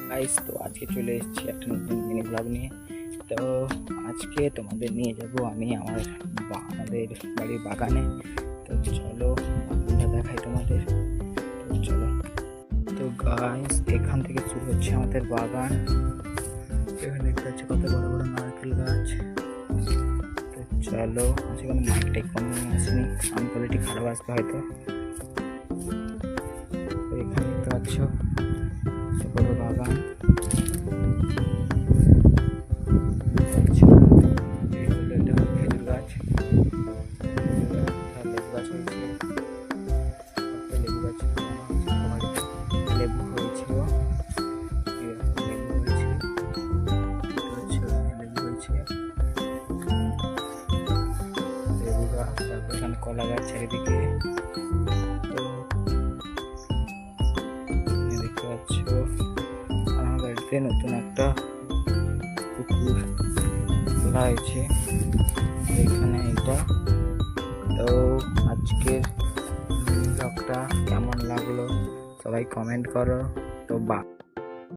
Guys, তো আজকে চলে এসেছি একটা নতুন মিনি ব্লগ নিয়ে। তো আজকে তোমাদের নিয়ে যাব আমি আমাদের বাড়ির বাগানে। তো চলো বাগানটা দেখাই তোমাদের। তো চলো। তো গাইস, এখান থেকে শুরু হচ্ছে আমাদের বাগান। এখানে দেখতে পাচ্ছি কত বড় বড় নারকেল গাছ। তো চলো, সেখানে মাইকটাই কম আসেনি, সাউন্ড কোয়ালিটি খারাপ আসবে হয়তো। তো এখানে দেখতে পাচ্ছ বড় বাগান। খেজুর গাছ, লেবু গাছ হয়েছে, লেবু গাছ লেবু হয়েছিল, লেবু হয়েছে, লেবু গাছ, তারপর এখানে কলা গাছ চারিদিকে। তো দেখতে পাচ্ছ আমার বাড়িতে নতুন একটা পুকুর খোলা হয়েছে এখানে এটা। তো আজকের ব্লগটা কেমন লাগলো সবাই কমেন্ট করো। তো